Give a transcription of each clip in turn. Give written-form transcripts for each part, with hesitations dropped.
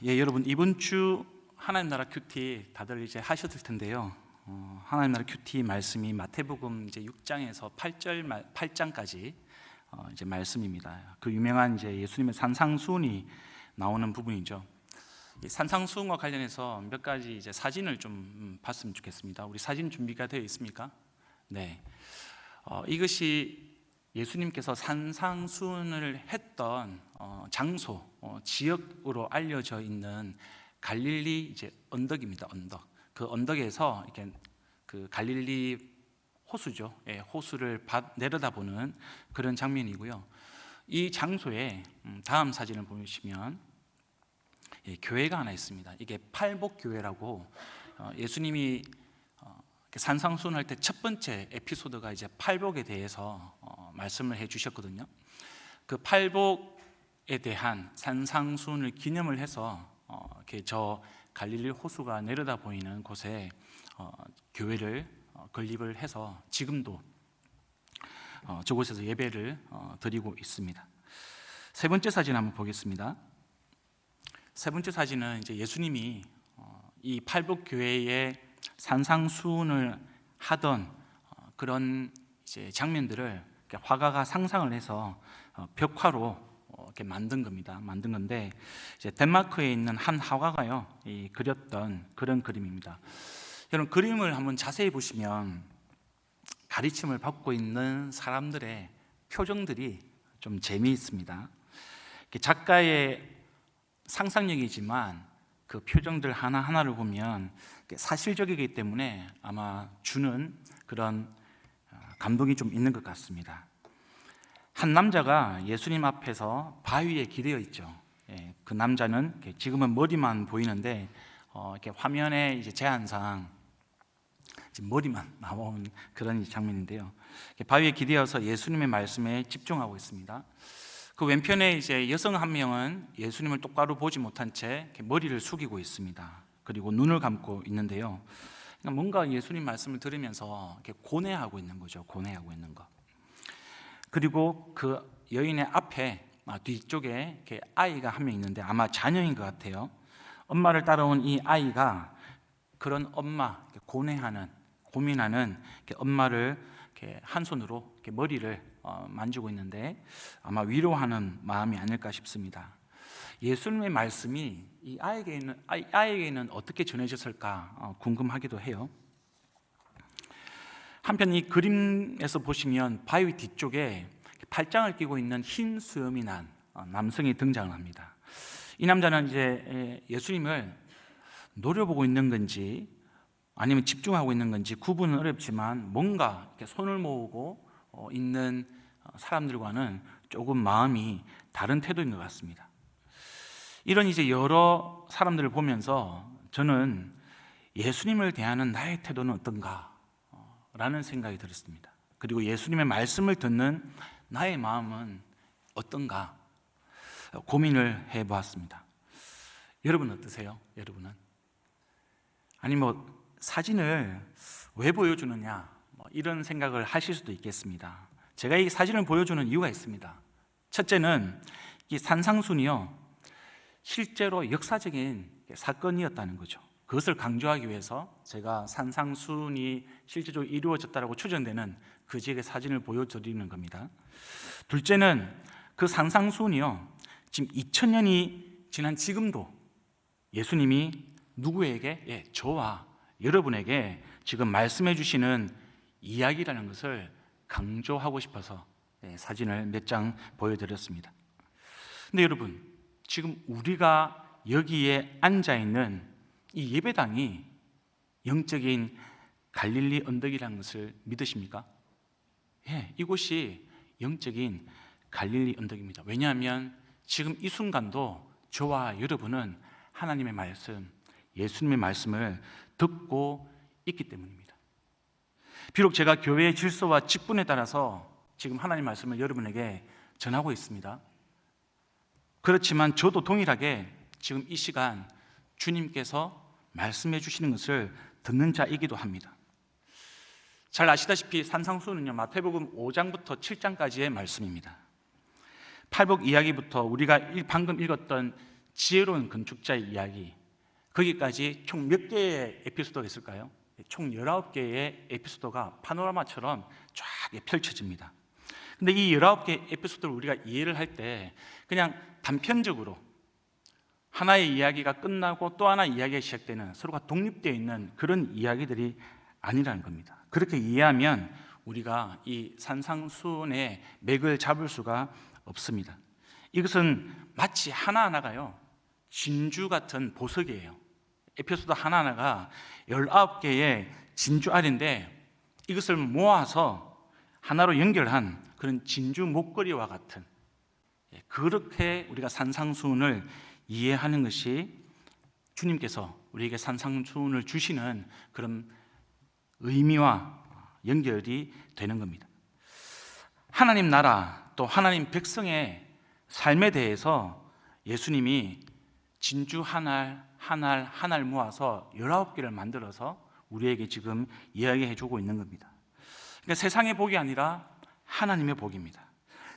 여러분, 이번 주 하나님 나라 큐티 다들 이제 하셨을 텐데요. 하나님 나라 큐티 말씀이 마태복음 이제 6장에서 8장까지 이제 말씀입니다. 그 유명한 이제 예수님의 산상수훈이 나오는 부분이죠. 이 산상수훈과 관련해서 몇 가지 이제 사진을 좀 봤으면 좋겠습니다. 우리 사진 준비가 되어 있습니까? 네. 이것이 예수님께서 산상수훈을 했던 장소, 지역으로 알려져 있는 갈릴리 이제 언덕입니다. 언덕. 그 언덕에서 이렇게 그 갈릴리 호수죠. 호수를 내려다보는 그런 장면이고요. 이 장소에 다음 사진을 보시면 교회가 하나 있습니다. 이게 팔복교회라고 예수님이 산상수훈할 때 첫 번째 에피소드가 이제 팔복에 대해서 말씀을 해주셨거든요. 그 팔복에 대한 산상수훈을 기념을 해서 이렇게 저 갈릴리 호수가 내려다 보이는 곳에 교회를 건립을 해서 지금도 저곳에서 예배를 드리고 있습니다. 세 번째 사진 한번 보겠습니다. 세 번째 사진은 이제 예수님이 이 팔복교회의 산상수훈을 하던 그런 이제 장면들을 화가가 상상을 해서 벽화로 이렇게 만든 겁니다. 만든 건데 이제 덴마크에 있는 한 화가가요 그렸던 그런 그림입니다. 여러분, 그림을 한번 자세히 보시면 가르침을 받고 있는 사람들의 표정들이 좀 재미있습니다. 작가의 상상력이지만 그 표정들 하나하나를 보면 사실적이기 때문에 아마 주는 그런 감동이 좀 있는 것 같습니다. 한 남자가 예수님 앞에서 바위에 기대어 있죠. 그 남자는 지금은 머리만 보이는데 이렇게 화면에 이제 제한상 머리만 나온 그런 장면인데요. 바위에 기대어서 예수님의 말씀에 집중하고 있습니다. 그 왼편에 이제 여성 한 명은 예수님을 똑바로 보지 못한 채 머리를 숙이고 있습니다. 그리고 눈을 감고 있는데요. 뭔가 예수님 말씀을 들으면서 이렇게 고뇌하고 있는 거죠. 고뇌하고 있는 거. 그리고 그 여인의 앞에 뒤쪽에 이렇게 아이가 한 명 있는데 아마 자녀인 것 같아요. 엄마를 따라온 이 아이가 그런 엄마, 고뇌하는, 고민하는 엄마를 이렇게 한 손으로 이렇게 머리를 만지고 있는데 아마 위로하는 마음이 아닐까 싶습니다. 예수님의 말씀이 이 아이에게는 어떻게 전해졌을까 궁금하기도 해요. 한편 이 그림에서 보시면 바위 뒤쪽에 팔짱을 끼고 있는 흰 수염이 난 남성이 등장을 합니다. 이 남자는 이제 예수님을 노려보고 있는 건지 아니면 집중하고 있는 건지 구분은 어렵지만 뭔가 이렇게 손을 모으고 있는 사람들과는 조금 마음이 다른 태도인 것 같습니다. 이런 이제 여러 사람들을 보면서 저는 예수님을 대하는 나의 태도는 어떤가 라는 생각이 들었습니다. 그리고 예수님의 말씀을 듣는 나의 마음은 어떤가 고민을 해보았습니다. 여러분 어떠세요? 여러분은? 아니 사진을 왜 보여주느냐 이런 생각을 하실 수도 있겠습니다. 제가 이 사진을 보여주는 이유가 있습니다. 첫째는 이 산상수훈이요 실제로 역사적인 사건이었다는 거죠. 그것을 강조하기 위해서 제가 산상수훈이 실제적으로 이루어졌다고 추정되는 그 지역의 사진을 보여드리는 겁니다. 둘째는 그 산상수훈이요 지금 2000년이 지난 지금도 예수님이 누구에게? 저와 여러분에게 지금 말씀해 주시는 이야기라는 것을 강조하고 싶어서 사진을 몇 장 보여드렸습니다. 근데 여러분, 지금 우리가 여기에 앉아있는 이 예배당이 영적인 갈릴리 언덕이라는 것을 믿으십니까? 이곳이 영적인 갈릴리 언덕입니다. 왜냐하면 지금 이 순간도 저와 여러분은 하나님의 말씀, 예수님의 말씀을 듣고 있기 때문입니다. 비록 제가 교회의 질서와 직분에 따라서 지금 하나님의 말씀을 여러분에게 전하고 있습니다. 그렇지만 저도 동일하게 지금 이 시간 주님께서 말씀해 주시는 것을 듣는 자이기도 합니다. 잘 아시다시피 산상수훈은요 마태복음 5장부터 7장까지의 말씀입니다. 팔복 이야기부터 우리가 방금 읽었던 지혜로운 건축자의 이야기, 거기까지 총 몇 개의 에피소드가 있을까요? 총 19개의 에피소드가 파노라마처럼 쫙 펼쳐집니다. 근데 이 19개의 에피소드를 우리가 이해를 할 때 그냥 단편적으로 하나의 이야기가 끝나고 또 하나의 이야기가 시작되는, 서로가 독립되어 있는 그런 이야기들이 아니라는 겁니다. 그렇게 이해하면 우리가 이 산상수훈의 맥을 잡을 수가 없습니다. 이것은 마치 하나하나가요, 진주 같은 보석이에요. 에피소드 하나하나가 19개의 진주 알인데 이것을 모아서 하나로 연결한 그런 진주 목걸이와 같은, 그렇게 우리가 산상수훈을 이해하는 것이 주님께서 우리에게 산상수훈을 주시는 그런 의미와 연결이 되는 겁니다. 하나님 나라 또 하나님 백성의 삶에 대해서 예수님이 진주 한 알 모아서 19개를 만들어서 우리에게 지금 이야기해 주고 있는 겁니다. 그러니까 세상의 복이 아니라 하나님의 복입니다.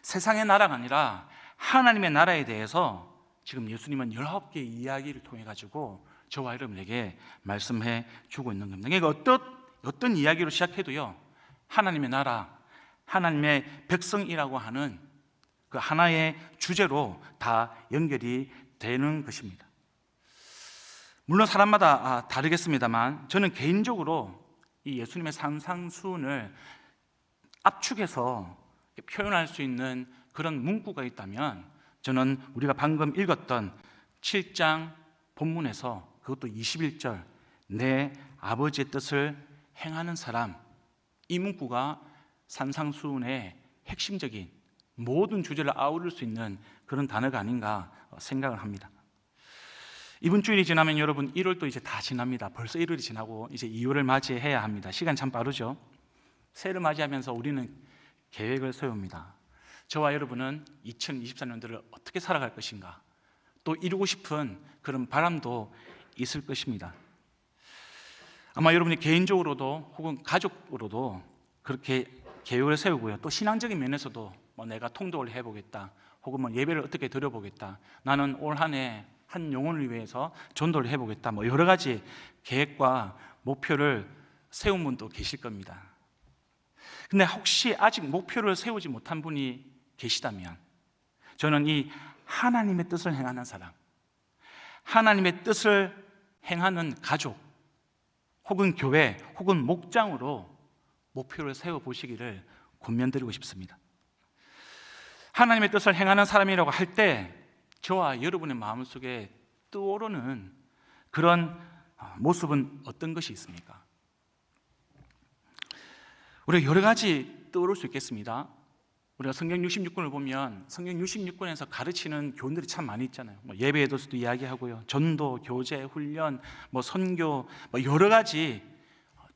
세상의 나라가 아니라 하나님의 나라에 대해서 지금 예수님은 19개의 이야기를 통해 가지고 저와 여러분에게 말씀해 주고 있는 겁니다. 그러니까 어떤 이야기로 시작해도요, 하나님의 나라, 하나님의 백성이라고 하는 그 하나의 주제로 다 연결이 되는 것입니다. 물론 사람마다 다르겠습니다만 저는 개인적으로 이 예수님의 산상수훈을 압축해서 표현할 수 있는 그런 문구가 있다면 저는 우리가 방금 읽었던 7장 본문에서 그것도 21절 내 아버지의 뜻을 행하는 사람, 이 문구가 산상수훈의 핵심적인 모든 주제를 아우를 수 있는 그런 단어가 아닌가 생각을 합니다. 이번 주일이 지나면 여러분 1월도 이제 다 지납니다. 벌써 1월이 지나고 이제 2월을 맞이해야 합니다. 시간 참 빠르죠. 새해를 맞이하면서 우리는 계획을 세웁니다. 저와 여러분은 2024년도를 어떻게 살아갈 것인가, 또 이루고 싶은 그런 바람도 있을 것입니다. 아마 여러분이 개인적으로도 혹은 가족으로도 그렇게 계획을 세우고요, 또 신앙적인 면에서도 내가 통독을 해보겠다, 혹은 예배를 어떻게 드려보겠다, 나는 올 한 해 한 영혼을 위해서 전도를 해보겠다, 여러 가지 계획과 목표를 세운 분도 계실 겁니다. 근데 혹시 아직 목표를 세우지 못한 분이 계시다면 저는 이 하나님의 뜻을 행하는 사람, 하나님의 뜻을 행하는 가족 혹은 교회 혹은 목장으로 목표를 세워보시기를 권면드리고 싶습니다. 하나님의 뜻을 행하는 사람이라고 할 때 저와 여러분의 마음속에 떠오르는 그런 모습은 어떤 것이 있습니까? 우리가 여러 가지 떠오를 수 있겠습니다. 우리가 성경 66권을 보면 성경 66권에서 가르치는 교훈들이 참 많이 있잖아요. 예배에서도 이야기하고요, 전도, 교제, 훈련, 선교, 여러 가지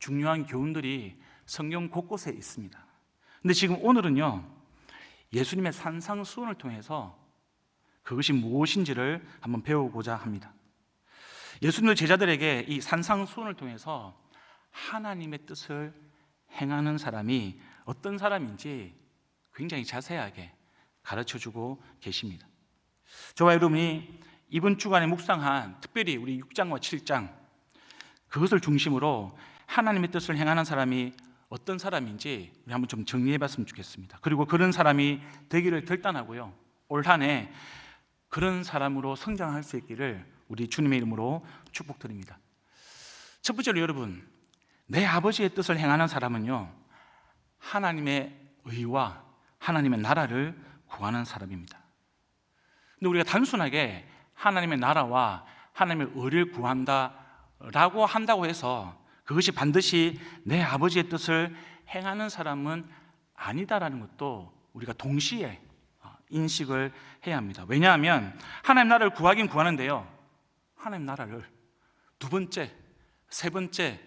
중요한 교훈들이 성경 곳곳에 있습니다. 근데 지금 오늘은요, 예수님의 산상수훈을 통해서 그것이 무엇인지를 한번 배우고자 합니다. 예수님의 제자들에게 이 산상수훈을 통해서 하나님의 뜻을 행하는 사람이 어떤 사람인지 굉장히 자세하게 가르쳐주고 계십니다. 저와 여러분이 이번 주간에 묵상한 특별히 우리 6장과 7장, 그것을 중심으로 하나님의 뜻을 행하는 사람이 어떤 사람인지 우리 한번 좀 정리해봤으면 좋겠습니다. 그리고 그런 사람이 되기를 결단하고요, 올 한 해 그런 사람으로 성장할 수 있기를 우리 주님의 이름으로 축복드립니다. 첫 번째로 여러분, 내 아버지의 뜻을 행하는 사람은요, 하나님의 의와 하나님의 나라를 구하는 사람입니다. 근데 우리가 단순하게 하나님의 나라와 하나님의 의를 구한다라고 한다고 해서 그것이 반드시 내 아버지의 뜻을 행하는 사람은 아니다라는 것도 우리가 동시에 인식을 해야 합니다. 왜냐하면 하나님 나라를 구하긴 구하는데요, 하나님 나라를 두 번째, 세 번째,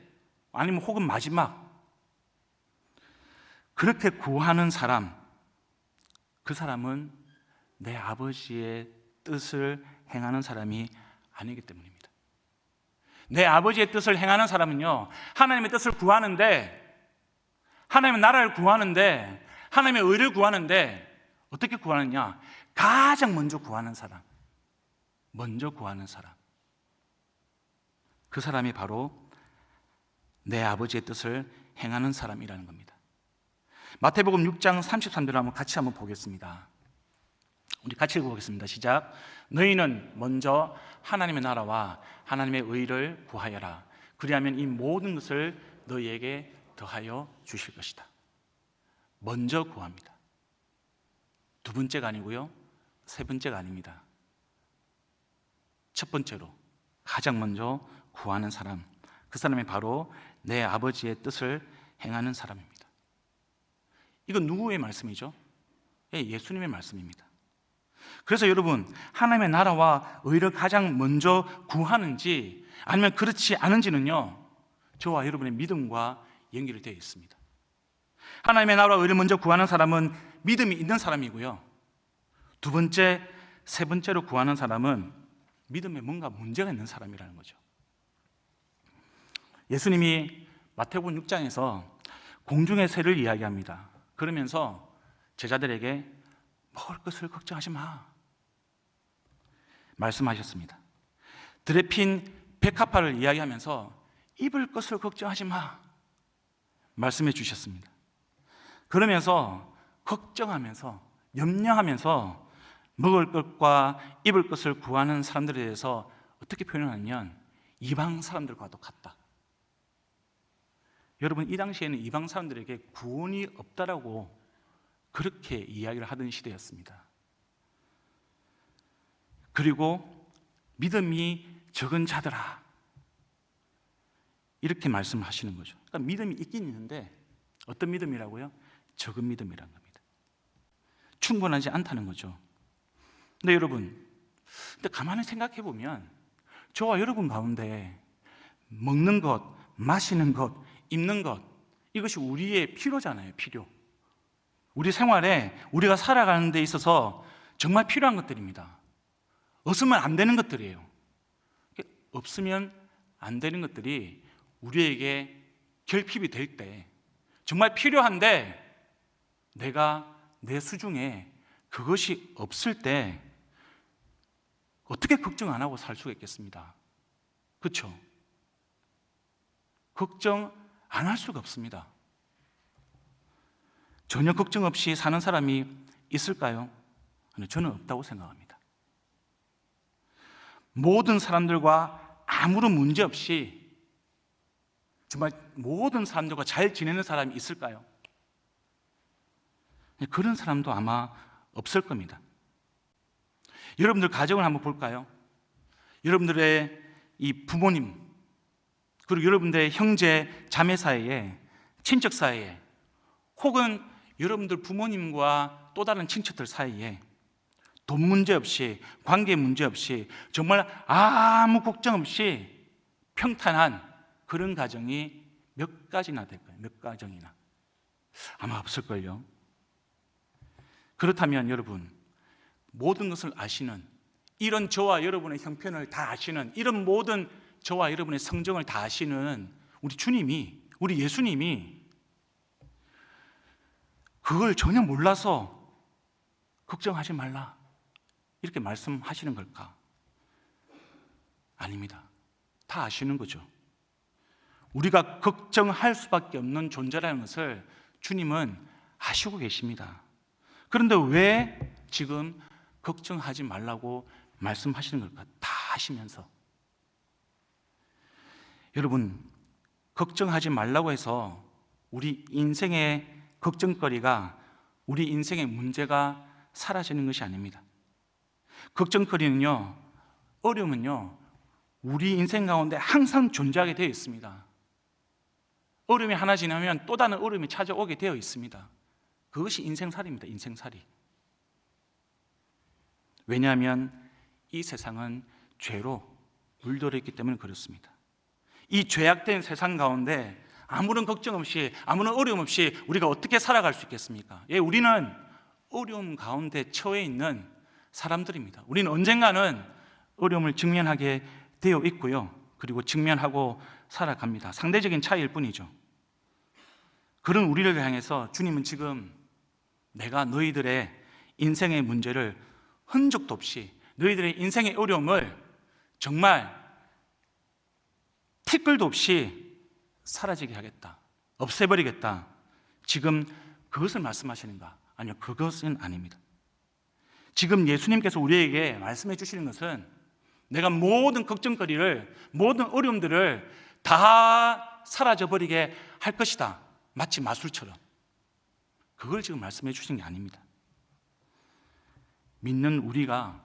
아니면 혹은 마지막 그렇게 구하는 사람, 그 사람은 내 아버지의 뜻을 행하는 사람이 아니기 때문입니다. 내 아버지의 뜻을 행하는 사람은요, 하나님의 뜻을 구하는데, 하나님의 나라를 구하는데, 하나님의 의를 구하는데 어떻게 구하느냐? 가장 먼저 구하는 사람, 먼저 구하는 사람, 그 사람이 바로 내 아버지의 뜻을 행하는 사람이라는 겁니다. 마태복음 6장 33절 같이 한번 보겠습니다. 우리 같이 읽어보겠습니다. 시작. 너희는 먼저 하나님의 나라와 하나님의 의를 구하여라. 그리하면 이 모든 것을 너희에게 더하여 주실 것이다. 먼저 구합니다. 두 번째가 아니고요, 세 번째가 아닙니다. 첫 번째로 가장 먼저 구하는 사람, 그 사람이 바로 내 아버지의 뜻을 행하는 사람입니다. 이건 누구의 말씀이죠? 예수님의 말씀입니다. 그래서 여러분, 하나님의 나라와 의를 가장 먼저 구하는지 아니면 그렇지 않은지는요, 저와 여러분의 믿음과 연결이 되어 있습니다. 하나님의 나라와 의를 먼저 구하는 사람은 믿음이 있는 사람이고요, 두 번째, 세 번째로 구하는 사람은 믿음에 뭔가 문제가 있는 사람이라는 거죠. 예수님이 마태복음 6장에서 공중의 새를 이야기합니다. 그러면서 제자들에게 먹을 것을 걱정하지 마 말씀하셨습니다. 들에 핀 백합화를 이야기하면서 입을 것을 걱정하지 마 말씀해 주셨습니다. 그러면서 걱정하면서 염려하면서 먹을 것과 입을 것을 구하는 사람들에 대해서 어떻게 표현하냐면 이방 사람들과도 같다. 여러분, 이 당시에는 이방 사람들에게 구원이 없다라고 그렇게 이야기를 하던 시대였습니다. 그리고 믿음이 적은 자들아, 이렇게 말씀하시는 거죠. 그러니까 믿음이 있긴 있는데 어떤 믿음이라고요? 적은 믿음이라는 겁니다. 충분하지 않다는 거죠. 근데 여러분, 가만히 생각해 보면 저와 여러분 가운데 먹는 것, 마시는 것, 입는 것, 이것이 우리의 필요잖아요. 필요. 우리 생활에 우리가 살아가는 데 있어서 정말 필요한 것들입니다. 없으면 안 되는 것들이에요. 없으면 안 되는 것들이 우리에게 결핍이 될 때, 정말 필요한데 내가 내 수중에 그것이 없을 때 어떻게 걱정 안 하고 살 수가 있겠습니다. 그렇죠? 걱정 안 할 수가 없습니다. 전혀 걱정 없이 사는 사람이 있을까요? 저는 없다고 생각합니다. 모든 사람들과 아무런 문제 없이 정말 모든 사람들과 잘 지내는 사람이 있을까요? 그런 사람도 아마 없을 겁니다. 여러분들 가정을 한번 볼까요? 여러분들의 이 부모님, 그리고 여러분들의 형제, 자매 사이에, 친척 사이에, 혹은 여러분들 부모님과 또 다른 친척들 사이에 돈 문제 없이, 관계 문제 없이, 정말 아무 걱정 없이 평탄한 그런 가정이 몇 가지나 될까요? 몇 가정이나? 아마 없을걸요. 그렇다면 여러분, 모든 것을 아시는, 이런 저와 여러분의 형편을 다 아시는, 이런 모든 저와 여러분의 성정을 다 아시는 우리 주님이, 우리 예수님이 그걸 전혀 몰라서 걱정하지 말라 이렇게 말씀하시는 걸까? 아닙니다. 다 아시는 거죠. 우리가 걱정할 수밖에 없는 존재라는 것을 주님은 아시고 계십니다. 그런데 왜 지금 걱정하지 말라고 말씀하시는 걸까? 다 아시면서. 여러분, 걱정하지 말라고 해서 우리 인생의 걱정거리가, 우리 인생의 문제가 사라지는 것이 아닙니다. 걱정거리는요, 어려움은요, 우리 인생 가운데 항상 존재하게 되어 있습니다. 어려움이 하나 지나면 또 다른 어려움이 찾아오게 되어 있습니다. 그것이 인생살이입니다. 인생살이. 왜냐하면 이 세상은 죄로 물들어 있기 때문에 그렇습니다. 이 죄악된 세상 가운데 아무런 걱정 없이, 아무런 어려움 없이 우리가 어떻게 살아갈 수 있겠습니까? 예, 우리는 어려움 가운데 처해 있는 사람들입니다. 우리는 언젠가는 어려움을 직면하게 되어 있고요, 그리고 직면하고 살아갑니다. 상대적인 차이일 뿐이죠. 그런 우리를 향해서 주님은 지금 내가 너희들의 인생의 문제를 흔적도 없이, 너희들의 인생의 어려움을 정말 티끌도 없이 사라지게 하겠다, 없애버리겠다. 지금 그것을 말씀하시는가? 아니요, 그것은 아닙니다. 지금 예수님께서 우리에게 말씀해 주시는 것은 내가 모든 걱정거리를, 모든 어려움들을 다 사라져버리게 할 것이다, 마치 마술처럼. 그걸 지금 말씀해 주시는 게 아닙니다. 믿는 우리가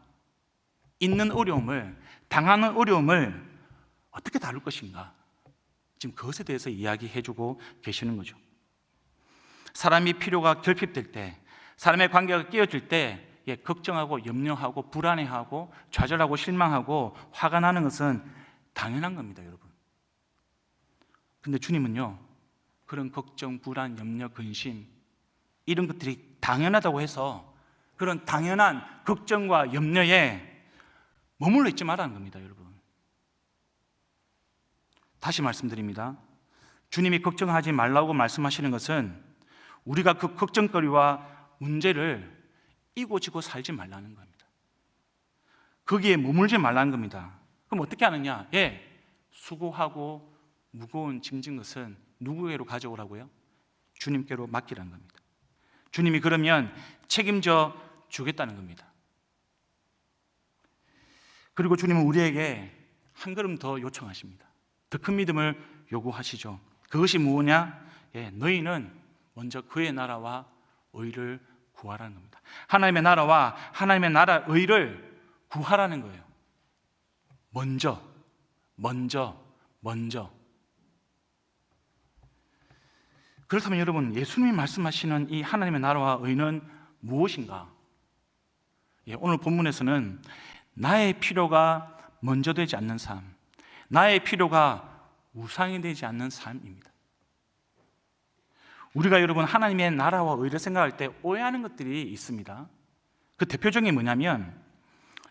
있는 어려움을, 당하는 어려움을 어떻게 다룰 것인가, 지금 그것에 대해서 이야기해 주고 계시는 거죠. 사람이 필요가 결핍될 때, 사람의 관계가 깨어질 때 걱정하고 염려하고 불안해하고 좌절하고 실망하고 화가 나는 것은 당연한 겁니다, 여러분. 근데 주님은요, 그런 걱정, 불안, 염려, 근심, 이런 것들이 당연하다고 해서 그런 당연한 걱정과 염려에 머물러 있지 말라는 겁니다, 여러분. 다시 말씀드립니다. 주님이 걱정하지 말라고 말씀하시는 것은 우리가 그 걱정거리와 문제를 이고지고 살지 말라는 겁니다. 거기에 머물지 말라는 겁니다. 그럼 어떻게 하느냐? 수고하고 무거운 짐진 것은 누구에게로 가져오라고요? 주님께로 맡기라는 겁니다. 주님이 그러면 책임져 주겠다는 겁니다. 그리고 주님은 우리에게 한 걸음 더 요청하십니다. 더 큰 믿음을 요구하시죠. 그것이 뭐냐? 너희는 먼저 그의 나라와 의를 구하라는 겁니다. 하나님의 나라와 하나님의 나라 의를 구하라는 거예요. 먼저. 그렇다면 여러분, 예수님이 말씀하시는 이 하나님의 나라와 의는 무엇인가? 오늘 본문에서는 나의 필요가 먼저 되지 않는 삶, 나의 필요가 우상이 되지 않는 삶입니다. 우리가 여러분 하나님의 나라와 의를 생각할 때 오해하는 것들이 있습니다. 그 대표적인 게 뭐냐면,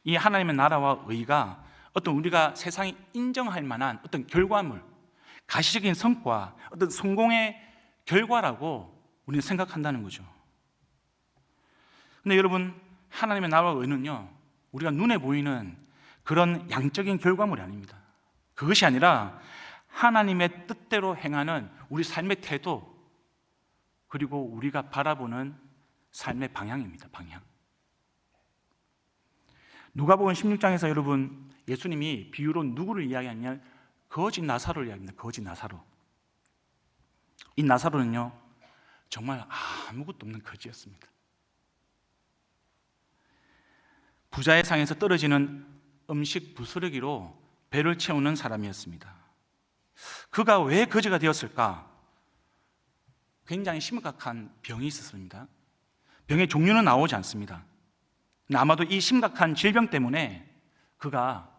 이 하나님의 나라와 의가 어떤 우리가 세상이 인정할 만한 어떤 결과물, 가시적인 성과, 어떤 성공의 결과라고 우리는 생각한다는 거죠. 근데 여러분, 하나님의 나라와 의는요, 우리가 눈에 보이는 그런 양적인 결과물이 아닙니다. 그것이 아니라 하나님의 뜻대로 행하는 우리 삶의 태도, 그리고 우리가 바라보는 삶의 방향입니다. 방향. 누가복음 16장에서 여러분, 예수님이 비유로 누구를 이야기하냐면 거지 나사로를 이야기합니다. 거지 나사로. 이 나사로는요, 정말 아무것도 없는 거지였습니다. 부자의 상에서 떨어지는 음식 부스러기로 배를 채우는 사람이었습니다. 그가 왜 거지가 되었을까? 굉장히 심각한 병이 있었습니다. 병의 종류는 나오지 않습니다. 아마도 이 심각한 질병 때문에 그가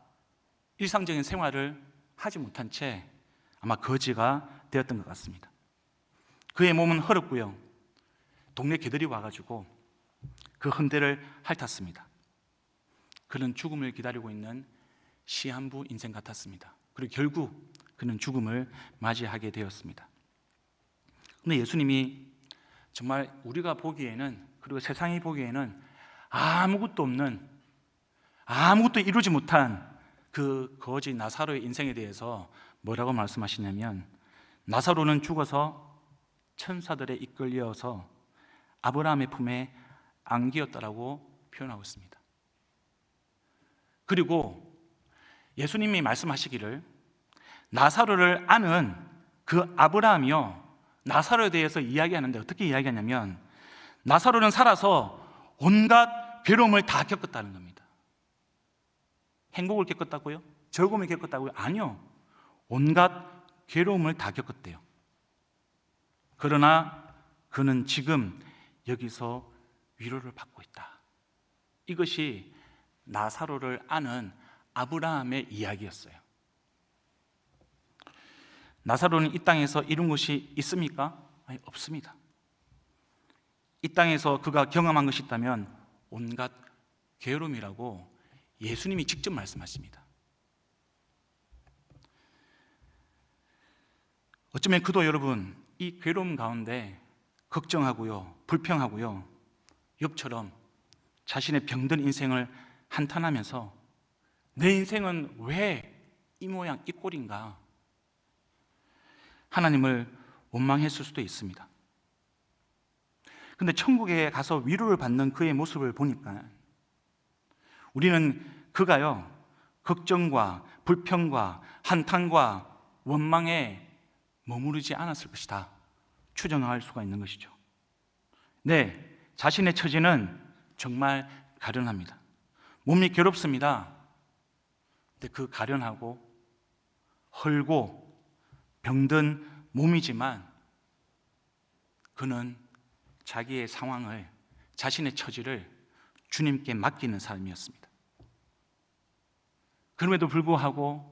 일상적인 생활을 하지 못한 채 아마 거지가 되었던 것 같습니다. 그의 몸은 헐었고요, 동네 개들이 와가지고 그 흔대를 핥았습니다. 그는 죽음을 기다리고 있는 시한부 인생 같았습니다. 그리고 결국 그는 죽음을 맞이하게 되었습니다. 그런데 예수님이 정말 우리가 보기에는, 그리고 세상이 보기에는 아무것도 없는, 아무것도 이루지 못한 그 거지 나사로의 인생에 대해서 뭐라고 말씀하시냐면, 나사로는 죽어서 천사들에 이끌려서 아브라함의 품에 안기었다라고 표현하고 있습니다. 그리고 예수님이 말씀하시기를 나사로를 아는 그 아브라함이요, 나사로에 대해서 이야기하는데 어떻게 이야기하냐면, 나사로는 살아서 온갖 괴로움을 다 겪었다는 겁니다. 행복을 겪었다고요? 즐거움을 겪었다고요? 아니요, 온갖 괴로움을 다 겪었대요. 그러나 그는 지금 여기서 위로를 받고 있다. 이것이 나사로를 아는 아브라함의 이야기였어요. 나사로는 이 땅에서 이룬 것이 있습니까? 아니, 없습니다. 이 땅에서 그가 경험한 것이 있다면 온갖 괴로움이라고 예수님이 직접 말씀하십니다. 어쩌면 그도 여러분 이 괴로움 가운데 걱정하고요, 불평하고요, 욥처럼 자신의 병든 인생을 한탄하면서 내 인생은 왜 이 모양 이 꼴인가 하나님을 원망했을 수도 있습니다. 근데 천국에 가서 위로를 받는 그의 모습을 보니까 우리는 그가요 걱정과 불평과 한탄과 원망에 머무르지 않았을 것이다 추정할 수가 있는 것이죠. 네, 자신의 처지는 정말 가련합니다. 몸이 괴롭습니다. 근데 그 가련하고 헐고 병든 몸이지만 그는 자기의 상황을, 자신의 처지를 주님께 맡기는 사람이었습니다. 그럼에도 불구하고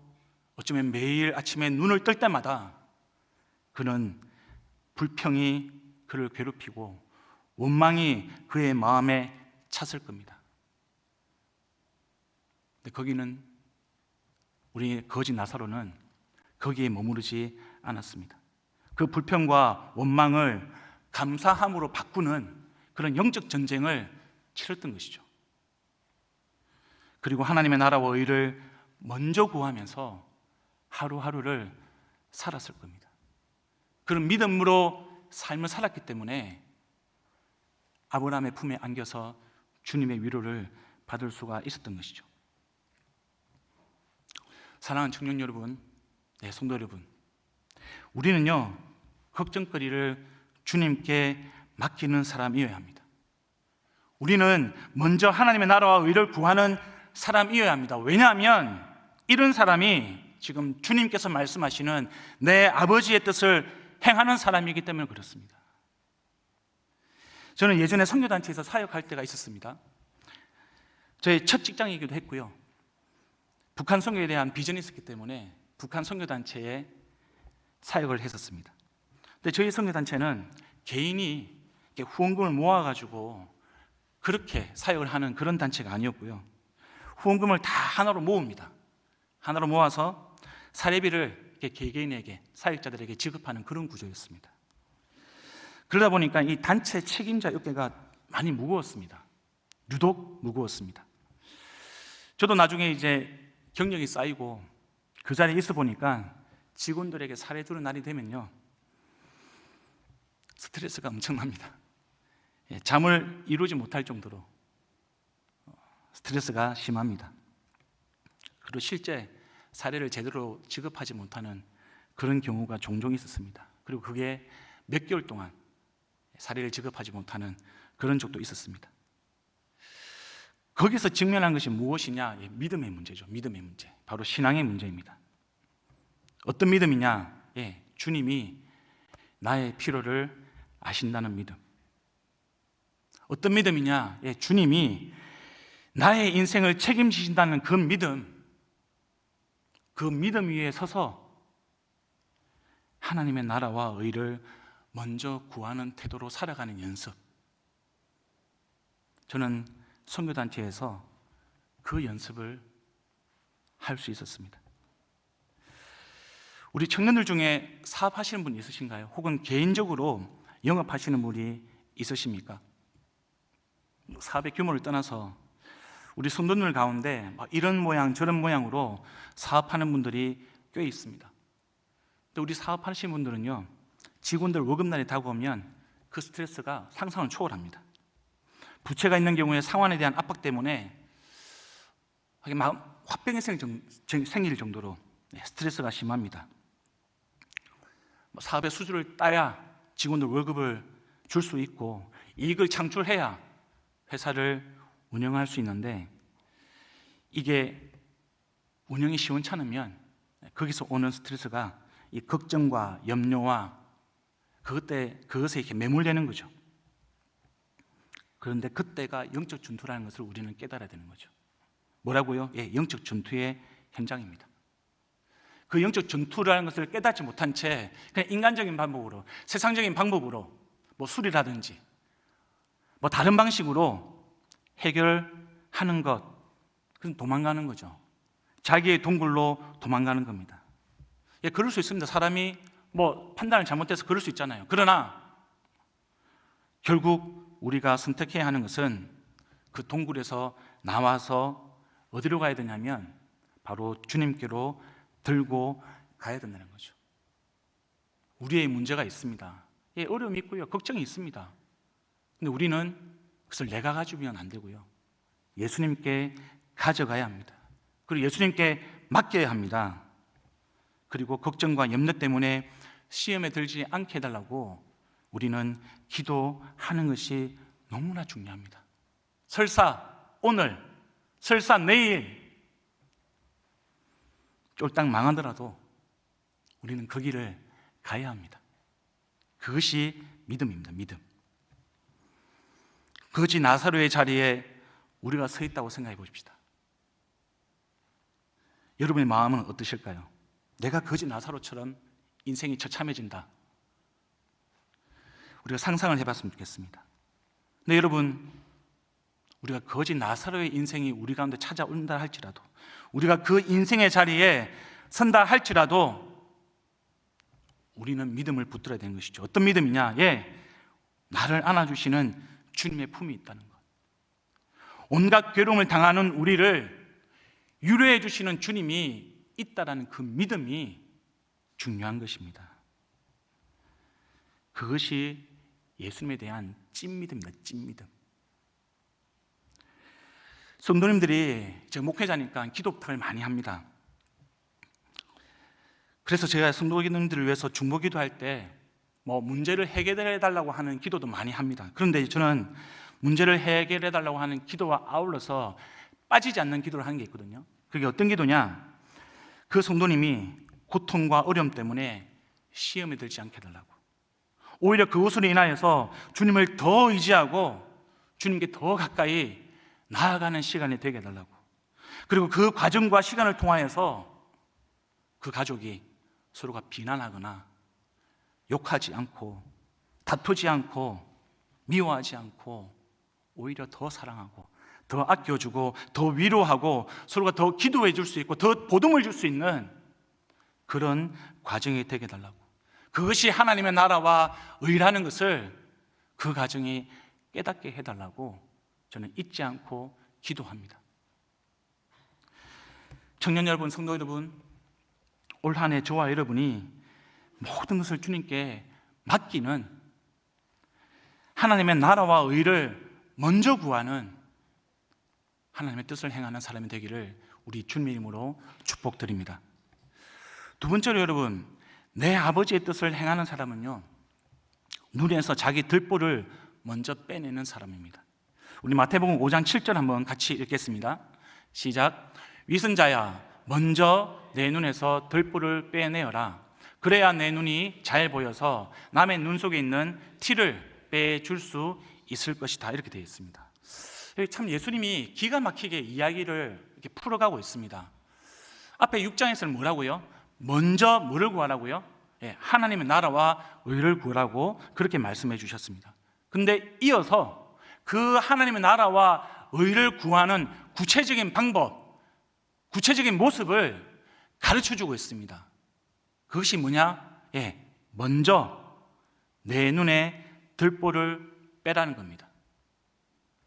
어쩌면 매일 아침에 눈을 뜰 때마다 그는 불평이 그를 괴롭히고 원망이 그의 마음에 찼을 겁니다. 근데 거기는 우리 거지 나사로는 거기에 머무르지 않았습니다. 그 불평과 원망을 감사함으로 바꾸는 그런 영적 전쟁을 치렀던 것이죠. 그리고 하나님의 나라와 의를 먼저 구하면서 하루하루를 살았을 겁니다. 그런 믿음으로 삶을 살았기 때문에 아브라함의 품에 안겨서 주님의 위로를 받을 수가 있었던 것이죠. 사랑하는 청년 여러분, 성도 여러분, 우리는요 걱정거리를 주님께 맡기는 사람이어야 합니다. 우리는 먼저 하나님의 나라와 의를 구하는 사람이어야 합니다. 왜냐하면 이런 사람이 지금 주님께서 말씀하시는 내 아버지의 뜻을 행하는 사람이기 때문에 그렇습니다. 저는 예전에 선교단체에서 사역할 때가 있었습니다. 저의 첫 직장이기도 했고요. 북한 선교에 대한 비전이 있었기 때문에 북한 선교단체에 사역을 했었습니다. 근데 저희 선교단체는 개인이 후원금을 모아가지고 그렇게 사역을 하는 그런 단체가 아니었고요. 후원금을 다 하나로 모읍니다. 하나로 모아서 사례비를 개개인에게, 사역자들에게 지급하는 그런 구조였습니다. 그러다 보니까 이 단체 책임자 어깨가 많이 무거웠습니다. 유독 무거웠습니다. 저도 나중에 이제 경력이 쌓이고 그 자리에 있어 보니까 직원들에게 사례 주는 날이 되면요 스트레스가 엄청납니다. 잠을 이루지 못할 정도로 스트레스가 심합니다. 그리고 실제 사례를 제대로 지급하지 못하는 그런 경우가 종종 있었습니다. 그리고 그게 몇 개월 동안 사례를 지급하지 못하는 그런 적도 있었습니다. 거기서 직면한 것이 무엇이냐? 믿음의 문제죠. 믿음의 문제. 바로 신앙의 문제입니다. 어떤 믿음이냐? 주님이 나의 필요를 아신다는 믿음. 어떤 믿음이냐? 주님이 나의 인생을 책임지신다는 그 믿음. 그 믿음 위에 서서 하나님의 나라와 의를 먼저 구하는 태도로 살아가는 연습. 저는 선교단체에서 그 연습을 할 수 있었습니다. 우리 청년들 중에 사업하시는 분 있으신가요? 혹은 개인적으로 영업하시는 분이 있으십니까? 사업의 규모를 떠나서 우리 손님들 가운데 이런 모양 저런 모양으로 사업하는 분들이 꽤 있습니다. 근데 우리 사업하시는 분들은요 직원들 월급날이 다가오면 그 스트레스가 상상을 초월합니다. 부채가 있는 경우에 상환에 대한 압박 때문에 화병이 생길 정도로 스트레스가 심합니다. 사업의 수주를 따야 직원들 월급을 줄 수 있고 이익을 창출해야 회사를 운영할 수 있는데 이게 운영이 시원찮으면 거기서 오는 스트레스가 이 걱정과 염려와 그것에 이렇게 매몰되는 거죠. 그런데 그때가 영적 전투라는 것을 우리는 깨달아야 되는 거죠. 뭐라고요? 영적 전투의 현장입니다. 그 영적 전투라는 것을 깨닫지 못한 채 그냥 인간적인 방법으로, 세상적인 방법으로 술이라든지 다른 방식으로 해결하는 것, 그건 도망가는 거죠. 자기의 동굴로 도망가는 겁니다. 그럴 수 있습니다. 사람이 판단을 잘못해서 그럴 수 있잖아요. 그러나 결국 우리가 선택해야 하는 것은 그 동굴에서 나와서 어디로 가야 되냐면 바로 주님께로 들고 가야 된다는 거죠. 우리의 문제가 있습니다. 예, 어려움이 있고요, 걱정이 있습니다. 근데 우리는 그것을 내가 가지면 안 되고요, 예수님께 가져가야 합니다. 그리고 예수님께 맡겨야 합니다. 그리고 걱정과 염려 때문에 시험에 들지 않게 해달라고 우리는 기도하는 것이 너무나 중요합니다. 설사 오늘, 설사 내일 쫄딱 망하더라도 우리는 그 길을 가야 합니다. 그것이 믿음입니다. 믿음. 거지 나사로의 자리에 우리가 서 있다고 생각해 보십시다. 여러분의 마음은 어떠실까요? 내가 거지 나사로처럼 인생이 처참해진다. 우리가 상상을 해봤으면 좋겠습니다. 근데 여러분, 우리가 거지 나사로의 인생이 우리 가운데 찾아온다 할지라도, 우리가 그 인생의 자리에 선다 할지라도 우리는 믿음을 붙들어야 되는 것이죠. 어떤 믿음이냐? 나를 안아주시는 주님의 품이 있다는 것. 온갖 괴로움을 당하는 우리를 위로해 주시는 주님이 있다라는 그 믿음이 중요한 것입니다. 그것이 예수님에 대한 찐믿음입니다. 찐믿음. 성도님들이 제가 목회자니까 기도 부탁을 많이 합니다. 그래서 제가 성도님들을 위해서 중보기도 할 때 문제를 해결해 달라고 하는 기도도 많이 합니다. 그런데 저는 문제를 해결해 달라고 하는 기도와 아울러서 빠지지 않는 기도를 하는 게 있거든요. 그게 어떤 기도냐? 그 성도님이 고통과 어려움 때문에 시험에 들지 않게 해달라고, 오히려 그것으로 인하여서 주님을 더 의지하고 주님께 더 가까이 나아가는 시간이 되게 해달라고, 그리고 그 과정과 시간을 통하여서 그 가족이 서로가 비난하거나 욕하지 않고 다투지 않고 미워하지 않고 오히려 더 사랑하고 더 아껴주고 더 위로하고 서로가 더 기도해 줄 수 있고 더 보듬을 줄 수 있는 그런 과정이 되게 해달라고, 그것이 하나님의 나라와 의라는 것을 그 가정이 깨닫게 해달라고 저는 잊지 않고 기도합니다. 청년 여러분, 성도 여러분, 올 한 해 저와 여러분이 모든 것을 주님께 맡기는, 하나님의 나라와 의를 먼저 구하는 하나님의 뜻을 행하는 사람이 되기를 우리 주님의 이름으로 축복드립니다. 두 번째로 여러분, 내 아버지의 뜻을 행하는 사람은요, 눈에서 자기 들보를 먼저 빼내는 사람입니다. 우리 마태복음 5장 7절 한번 같이 읽겠습니다. 시작. 위선자야, 먼저 내 눈에서 들보를 빼내어라. 그래야 내 눈이 잘 보여서 남의 눈 속에 있는 티를 빼줄 수 있을 것이다. 이렇게 되어 있습니다. 참 예수님이 기가 막히게 이야기를 이렇게 풀어가고 있습니다. 앞에 6장에서는 뭐라고요? 먼저 뭐를 구하라고요? 하나님의 나라와 의를 구하라고 그렇게 말씀해 주셨습니다. 근데 이어서 그 하나님의 나라와 의를 구하는 구체적인 방법, 구체적인 모습을 가르쳐 주고 있습니다. 그것이 뭐냐? 먼저 내 눈에 들보를 빼라는 겁니다.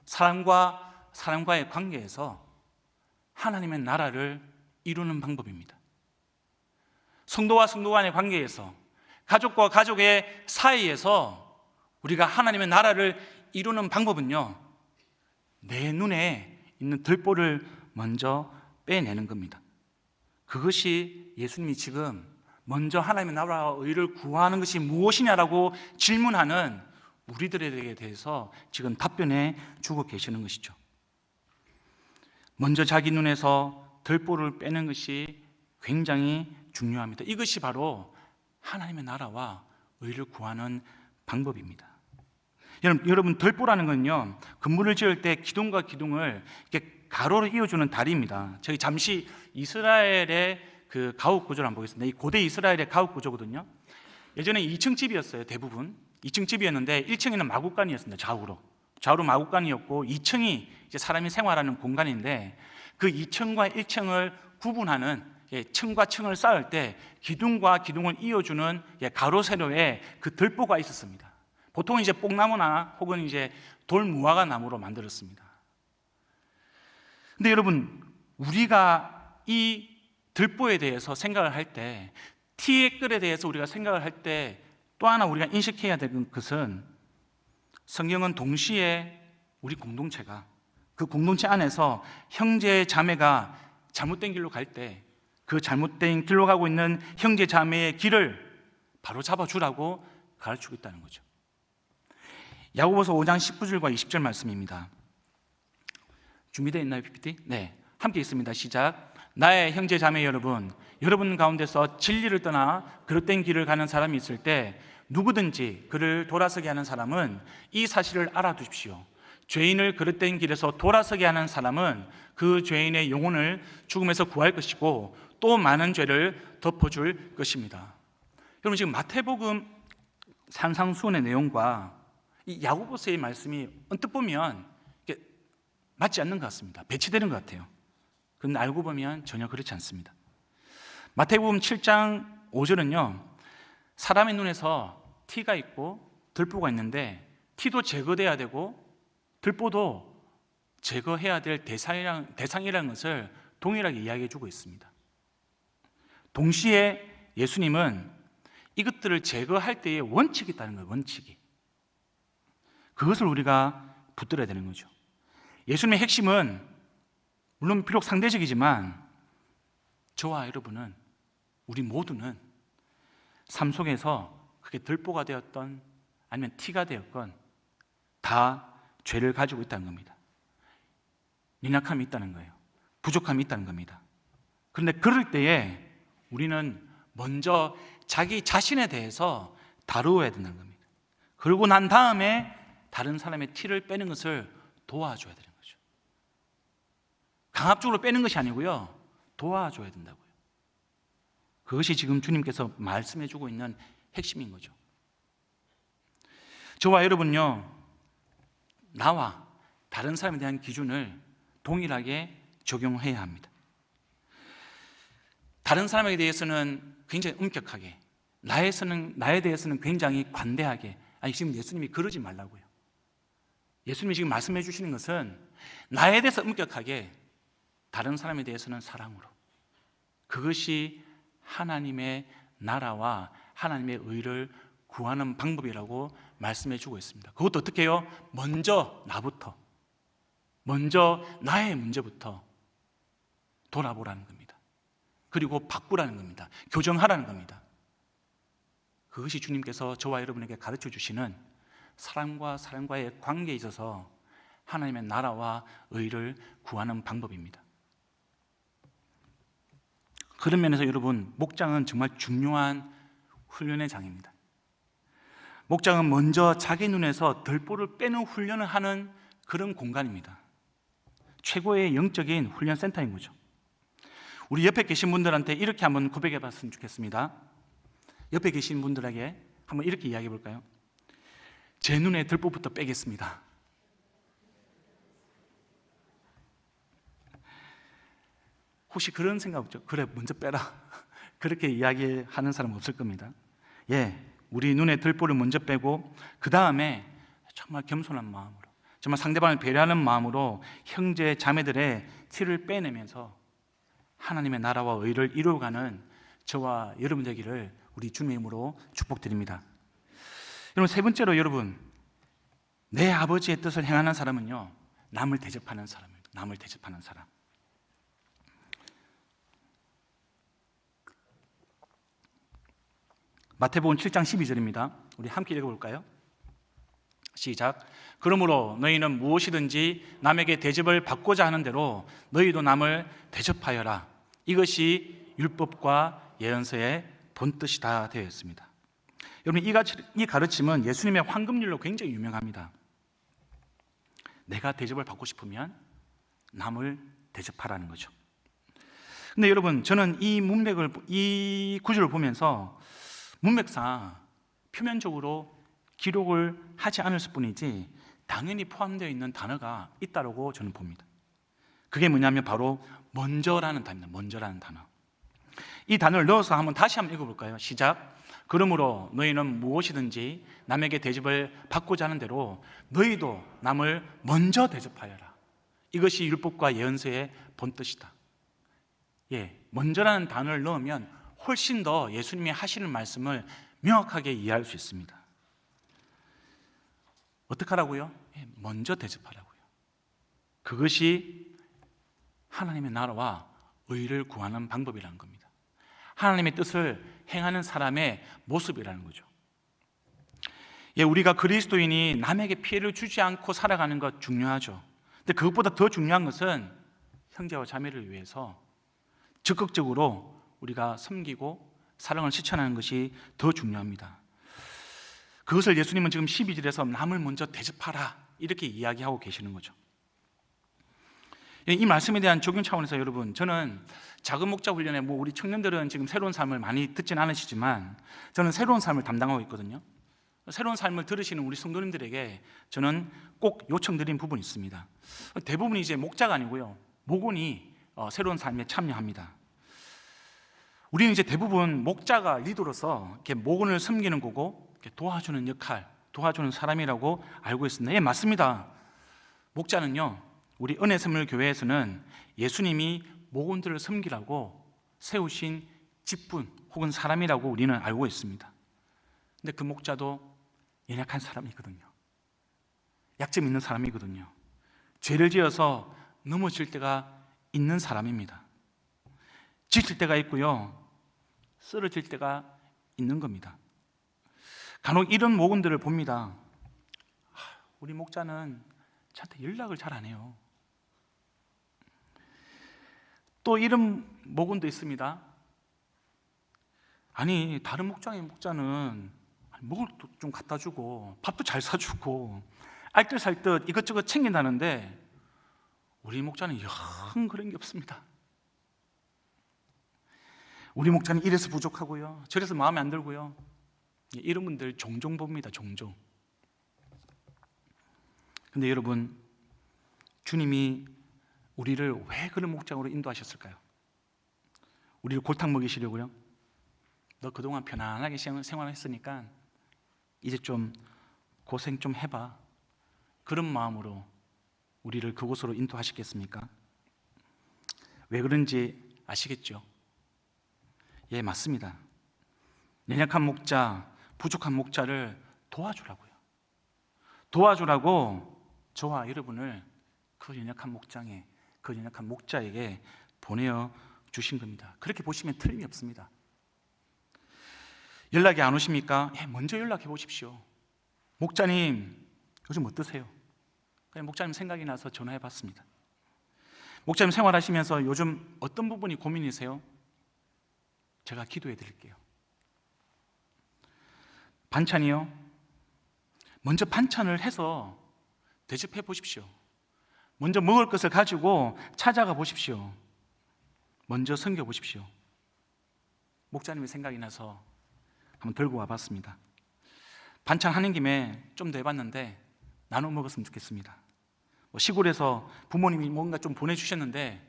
사람과 사람과의 관계에서 하나님의 나라를 이루는 방법입니다. 성도와 성도 간의 관계에서, 가족과 가족의 사이에서 우리가 하나님의 나라를 이루는 방법은요, 내 눈에 있는 들보를 먼저 빼내는 겁니다. 그것이 예수님이 지금 먼저 하나님의 나라와 의를 구하는 것이 무엇이냐라고 질문하는 우리들에게 대해서 지금 답변해 주고 계시는 것이죠. 먼저 자기 눈에서 들보를 빼는 것이 굉장히 중요합니다. 이것이 바로 하나님의 나라와 의를 구하는 방법입니다. 여러분, 들보라는 건요, 건물을 지을 때 기둥과 기둥을 이렇게 가로로 이어주는 다리입니다. 저희 잠시 이스라엘의 그 가옥 구조를 한번 보겠습니다. 이 고대 이스라엘의 가옥 구조거든요. 예전에 2층 집이었어요. 대부분 2층 집이었는데 1층에는 마구간이었습니다. 좌우로 마구간이었고 2층이 이제 사람이 생활하는 공간인데, 그 2층과 1층을 구분하는 층과 층을 쌓을 때 기둥과 기둥을 이어주는 가로 세로에 그 들보가 있었습니다. 보통은 이제 뽕나무나 혹은 이제 돌무화과 나무로 만들었습니다. 근데 여러분, 우리가 이 들보에 대해서 생각을 할 때, 티의 끈에 대해서 우리가 생각을 할 때 또 하나 우리가 인식해야 되는 것은, 성경은 동시에 우리 공동체가, 그 공동체 안에서 형제 자매가 잘못된 길로 갈 때 그 잘못된 길로 가고 있는 형제 자매의 길을 바로 잡아주라고 가르치고 있다는 거죠. 야고보서 5장 19절과 20절 말씀입니다. 준비되어 있나요, PPT? 네, 함께 있습니다. 시작. 나의 형제 자매 여러분, 여러분 가운데서 진리를 떠나 그릇된 길을 가는 사람이 있을 때 누구든지 그를 돌아서게 하는 사람은 이 사실을 알아두십시오. 죄인을 그릇된 길에서 돌아서게 하는 사람은 그 죄인의 영혼을 죽음에서 구할 것이고 또 많은 죄를 덮어줄 것입니다. 여러분, 지금 마태복음 산상수훈의 내용과 이 야고보서의 말씀이 언뜻 보면 맞지 않는 것 같습니다. 배치되는 것 같아요. 그런데 알고 보면 전혀 그렇지 않습니다. 마태복음 7장 5절은요, 사람의 눈에서 티가 있고 들보가 있는데 티도 제거돼야 되고 들보도 제거해야 될 대상이라는 것을 동일하게 이야기해 주고 있습니다. 동시에 예수님은 이것들을 제거할 때의 원칙이 있다는 거예요. 원칙이. 그것을 우리가 붙들어야 되는 거죠. 예수님의 핵심은 물론 비록 상대적이지만 저와 여러분은, 우리 모두는 삶 속에서 그게 들보가 되었던 아니면 티가 되었건 다 죄를 가지고 있다는 겁니다. 연약함이 있다는 거예요. 부족함이 있다는 겁니다. 그런데 그럴 때에 우리는 먼저 자기 자신에 대해서 다루어야 된다는 겁니다. 그러고 난 다음에 다른 사람의 티를 빼는 것을 도와줘야 되는 거죠. 강압적으로 빼는 것이 아니고요, 도와줘야 된다고요. 그것이 지금 주님께서 말씀해 주고 있는 핵심인 거죠. 저와 여러분요, 나와 다른 사람에 대한 기준을 동일하게 적용해야 합니다. 다른 사람에 대해서는 굉장히 엄격하게, 나에 대해서는 굉장히 관대하게, 아니 지금 예수님이 그러지 말라고요. 예수님이 지금 말씀해 주시는 것은 나에 대해서 엄격하게, 다른 사람에 대해서는 사랑으로. 그것이 하나님의 나라와 하나님의 의를 구하는 방법이라고 말씀해 주고 있습니다. 그것도 어떻게 해요? 먼저 나부터, 먼저 나의 문제부터 돌아보라는 겁니다. 그리고 바꾸라는 겁니다. 교정하라는 겁니다. 그것이 주님께서 저와 여러분에게 가르쳐 주시는 사람과 사람과의 관계에 있어서 하나님의 나라와 의를 구하는 방법입니다. 그런 면에서 여러분, 목장은 정말 중요한 훈련의 장입니다. 목장은 먼저 자기 눈에서 들보를 빼는 훈련을 하는 그런 공간입니다. 최고의 영적인 훈련 센터인 거죠. 우리 옆에 계신 분들한테 이렇게 한번 고백해 봤으면 좋겠습니다. 옆에 계신 분들에게 한번 이렇게 이야기해 볼까요? 제 눈에 들보부터 빼겠습니다. 혹시 그런 생각 없죠? 그래, 먼저 빼라. 그렇게 이야기하는 사람 없을 겁니다. 예, 우리 눈에 들보를 먼저 빼고 그 다음에 정말 겸손한 마음으로, 정말 상대방을 배려하는 마음으로 형제 자매들의 티를 빼내면서 하나님의 나라와 의를 이루어가는 저와 여러분 되기를 우리 주님의 이름으로 축복드립니다. 여러분, 세 번째로, 여러분, 내 아버지의 뜻을 행하는 사람은요, 남을 대접하는 사람입니다. 남을 대접하는 사람. 마태복음 7장 12절입니다. 우리 함께 읽어볼까요? 시작. 그러므로 너희는 무엇이든지 남에게 대접을 받고자 하는 대로 너희도 남을 대접하여라. 이것이 율법과 예언서의 본뜻이다 되어 있습니다. 여러분, 이 가르침은 예수님의 황금률로 굉장히 유명합니다. 내가 대접을 받고 싶으면 남을 대접하라는 거죠. 근데 여러분, 저는 이 구절을 보면서 문맥상 표면적으로 기록을 하지 않을 뿐이지 당연히 포함되어 있는 단어가 있다고 저는 봅니다. 그게 뭐냐면 바로 먼저라는 단어입니다. 먼저라는 단어. 이 단어를 넣어서 다시 한번 읽어볼까요? 시작. 그러므로 너희는 무엇이든지 남에게 대접을 받고자 하는 대로 너희도 남을 먼저 대접하여라. 이것이 율법과 예언서의 본뜻이다. 먼저라는 단어를 넣으면 훨씬 더 예수님이 하시는 말씀을 명확하게 이해할 수 있습니다. 어떻게 하라고요? 먼저 대접하라고요. 그것이 하나님의 나라와 의를 구하는 방법이라는 겁니다. 하나님의 뜻을 행하는 사람의 모습이라는 거죠. 우리가 그리스도인이 남에게 피해를 주지 않고 살아가는 것 중요하죠. 근데 그것보다 더 중요한 것은 형제와 자매를 위해서 적극적으로 우리가 섬기고 사랑을 실천하는 것이 더 중요합니다. 그것을 예수님은 지금 12절에서 남을 먼저 대접하라 이렇게 이야기하고 계시는 거죠. 이 말씀에 대한 적용 차원에서 여러분, 저는 작은 목자 훈련에 우리 청년들은 지금 새로운 삶을 많이 듣진 않으시지만 저는 새로운 삶을 담당하고 있거든요. 새로운 삶을 들으시는 우리 성도님들에게 저는 꼭 요청드린 부분이 있습니다. 대부분이 이제 목자가 아니고요, 목원이 새로운 삶에 참여합니다. 우리는 이제 대부분 목자가 리더로서 이렇게 목원을 섬기는 거고 이렇게 도와주는 역할, 도와주는 사람이라고 알고 있습니다. 맞습니다. 목자는요, 우리 은혜샘물교회에서는 예수님이 목원들을 섬기라고 세우신 직분 혹은 사람이라고 우리는 알고 있습니다. 근데 그 목자도 연약한 사람이거든요. 약점 있는 사람이거든요. 죄를 지어서 넘어질 때가 있는 사람입니다. 지칠 때가 있고요, 쓰러질 때가 있는 겁니다. 간혹 이런 목원들을 봅니다. 우리 목자는 저한테 연락을 잘 안 해요. 또 이런 목원도 있습니다. 아니, 다른 목장의 목자는 먹을 것도 좀 갖다 주고 밥도 잘 사주고 알뜰살뜰 이것저것 챙긴다는데 우리 목자는 영 그런 게 없습니다. 우리 목자는 이래서 부족하고요, 저래서 마음에 안 들고요. 이런 분들 종종 봅니다. 종종. 근데 여러분, 주님이 우리를 왜 그런 목장으로 인도하셨을까요? 우리를 골탕 먹이시려고요? 너 그동안 편안하게 생활했으니까 이제 좀 고생 좀 해봐, 그런 마음으로 우리를 그곳으로 인도하시겠습니까? 왜 그런지 아시겠죠? 맞습니다. 연약한 목자, 부족한 목자를 도와주라고요. 도와주라고 저와 여러분을 그 연약한 목장에, 그 연약한 목자에게 보내어 주신 겁니다. 그렇게 보시면 틀림이 없습니다. 연락이 안 오십니까? 먼저 연락해 보십시오. 목자님, 요즘 어떠세요? 그냥 목자님 생각이 나서 전화해 봤습니다. 목자님 생활하시면서 요즘 어떤 부분이 고민이세요? 제가 기도해 드릴게요. 반찬이요? 먼저 반찬을 해서 대접해 보십시오. 먼저 먹을 것을 가지고 찾아가 보십시오. 먼저 섬겨 보십시오. 목자님의 생각이 나서 한번 들고 와봤습니다. 반찬 하는 김에 좀 더 해봤는데 나눠 먹었으면 좋겠습니다. 시골에서 부모님이 뭔가 좀 보내주셨는데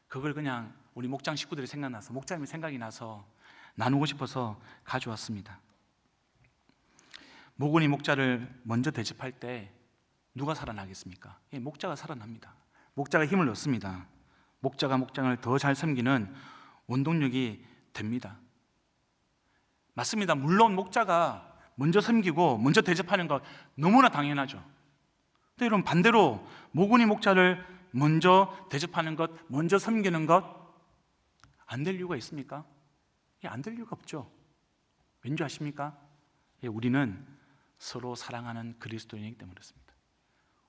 그걸 그냥 우리 목장 식구들이 생각나서, 목자님이 생각이 나서 나누고 싶어서 가져왔습니다. 목원이 목자를 먼저 대접할 때 누가 살아나겠습니까? 목자가 살아납니다. 목자가 힘을 얻습니다. 목자가 목장을 더 잘 섬기는 원동력이 됩니다. 맞습니다. 물론 목자가 먼저 섬기고 먼저 대접하는 것 너무나 당연하죠. 근데 여러분, 반대로 목원이 목자를 먼저 대접하는 것, 먼저 섬기는 것 안 될 이유가 있습니까? 안 될 이유가 없죠. 왠지 아십니까? 우리는 서로 사랑하는 그리스도인이기 때문에 그렇습니다.